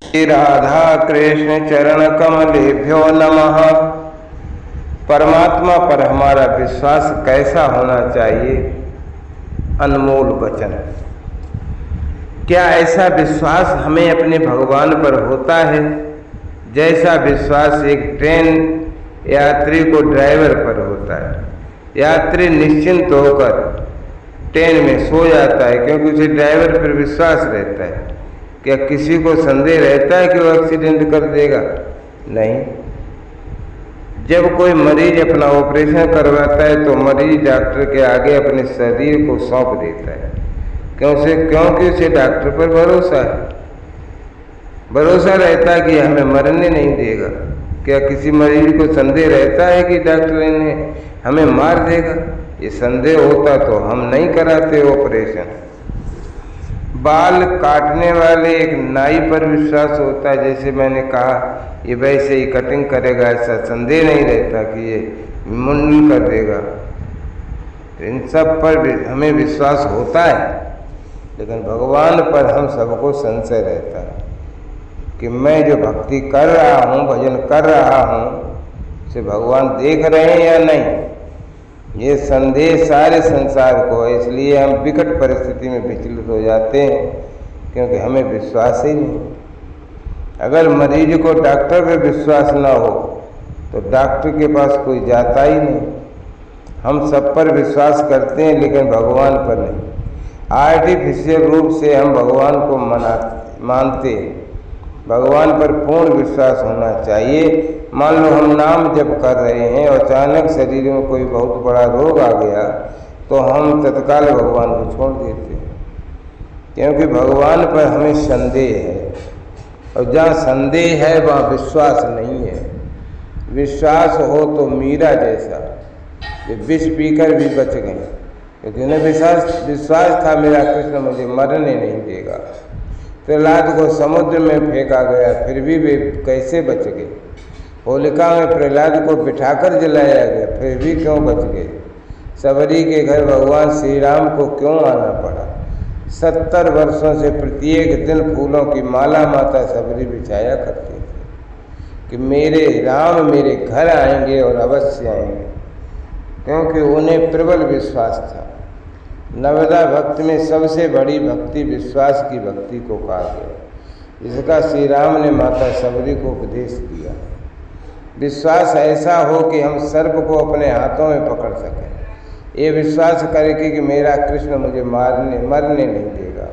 श्री राधा कृष्ण चरण कमलेभ्यो नमः। परमात्मा पर हमारा विश्वास कैसा होना चाहिए? अनमोल वचन। क्या ऐसा विश्वास हमें अपने भगवान पर होता है जैसा विश्वास एक ट्रेन यात्री को ड्राइवर पर होता है? यात्री निश्चिंत होकर ट्रेन में सो जाता है क्योंकि उसे ड्राइवर पर विश्वास रहता है। क्या किसी को संदेह रहता है कि वो एक्सीडेंट कर देगा? नहीं। जब कोई मरीज अपना ऑपरेशन करवाता है तो मरीज डॉक्टर के आगे अपने शरीर को सौंप देता है। क्योंकि उसे डॉक्टर पर भरोसा रहता है कि हमें मरने नहीं देगा। क्या किसी मरीज को संदेह रहता है कि डॉक्टर इन्हें हमें मार देगा? ये संदेह होता तो हम नहीं कराते ऑपरेशन। बाल काटने वाले एक नाई पर विश्वास होता है, जैसे मैंने कहा ये वैसे ही कटिंग करेगा, ऐसा संदेह नहीं रहता कि ये मुंडन कर देगा। इन सब पर हमें विश्वास होता है, लेकिन भगवान पर हम सबको संशय रहता है कि मैं जो भक्ति कर रहा हूँ, भजन कर रहा हूँ, उसे भगवान देख रहे हैं या नहीं। ये संदेह सारे संसार को है, इसलिए हम विकट परिस्थिति में विचलित हो जाते हैं क्योंकि हमें विश्वास ही नहीं। अगर मरीज को डॉक्टर पर विश्वास ना हो तो डॉक्टर के पास कोई जाता ही नहीं। हम सब पर विश्वास करते हैं लेकिन भगवान पर नहीं। आर्टिफिशियल रूप से हम भगवान को मानते हैं। भगवान पर पूर्ण विश्वास होना चाहिए। मान लो हम नाम जप कर रहे हैं और अचानक शरीर में कोई बहुत बड़ा रोग आ गया तो हम तत्काल भगवान को छोड़ देते हैं क्योंकि भगवान पर हमें संदेह है, और जहाँ संदेह है वहाँ विश्वास नहीं है। विश्वास हो तो मीरा जैसा ये विष पीकर भी बच गए क्योंकि उन्हें विश्वास था मेरा कृष्ण मुझे मरने नहीं देगा। प्रहलाद को समुद्र में फेंका गया फिर भी वे कैसे बच गए? होलिका में प्रहलाद को बिठाकर जलाया गया फिर भी क्यों बच गए? सबरी के घर भगवान श्री राम को क्यों आना पड़ा? 70 वर्षों से प्रत्येक दिन फूलों की माला माता सबरी बिछाया करती थी कि मेरे राम मेरे घर आएंगे और अवश्य आएंगे, क्योंकि उन्हें प्रबल विश्वास था। नवदा भक्ति में सबसे बड़ी भक्ति विश्वास की भक्ति को कहा गया, जिसका श्री राम ने माता सबरी को उपदेश दिया। विश्वास ऐसा हो कि हम सर्प को अपने हाथों में पकड़ सकें। ये विश्वास करें कि मेरा कृष्ण मुझे मरने नहीं देगा,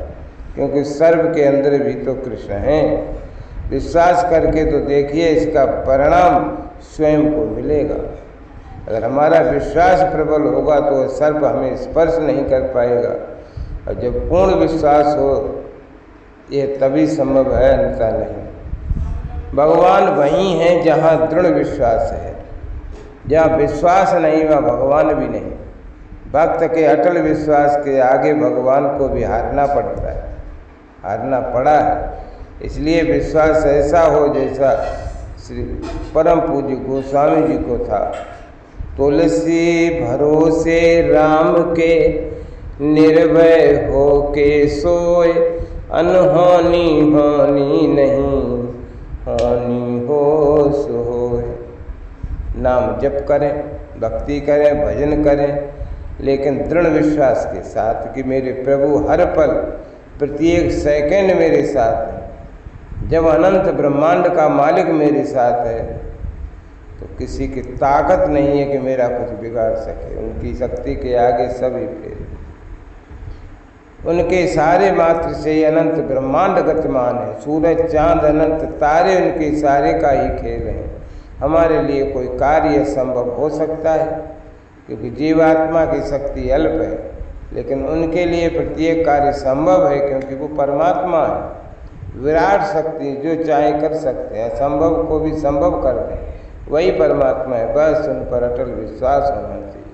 क्योंकि सर्प के अंदर भी तो कृष्ण हैं। विश्वास करके तो देखिए इसका परिणाम स्वयं को मिलेगा। अगर हमारा विश्वास प्रबल होगा तो सर्प हमें स्पर्श नहीं कर पाएगा, और जब पूर्ण विश्वास हो ये तभी संभव है, अन्यथा नहीं। भगवान वहीं है जहाँ दृढ़ विश्वास है। जहाँ विश्वास नहीं वहाँ भगवान भी नहीं। भक्त के अटल विश्वास के आगे भगवान को भी हारना पड़ता है, हारना पड़ा है। इसलिए विश्वास ऐसा हो जैसा श्री परम पूज्य गोस्वामी जी को था। तुलसी भरोसे राम के निर्भय हो के सोए, अनहोनी होनी नहीं, हानि हो सो होए। नाम जप करें, भक्ति करें, भजन करें, लेकिन दृढ़ विश्वास के साथ कि मेरे प्रभु हर पल प्रत्येक सेकंड मेरे साथ है। जब अनंत ब्रह्मांड का मालिक मेरे साथ है तो किसी की ताकत नहीं है कि मेरा कुछ बिगाड़ सके। उनकी शक्ति के आगे सभी फेल। उनके सारे मात्र से ही अनंत ब्रह्मांड गतिमान है। सूरज चांद अनंत तारे उनके सारे का ही खेल है। हमारे लिए कोई कार्य संभव हो सकता है क्योंकि जीवात्मा की शक्ति अल्प है, लेकिन उनके लिए प्रत्येक कार्य संभव है क्योंकि वो परमात्मा है। विराट शक्ति जो चाहे कर सकते हैं, असंभव को भी संभव कर दें, वही परमात्मा है। बस उन पर अटल विश्वास होना चाहिए।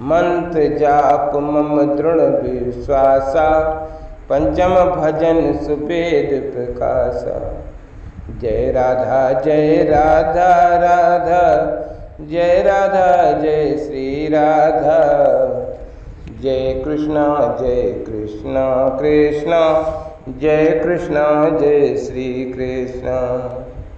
मंत्र जाप मम दृढ़ विश्वासा, पंचम भजन सुवेद प्रकाशा। जय राधा राधा, जय राधा जय श्री राधा। जय कृष्णा कृष्णा जय कृष्णा जय श्री कृष्णा।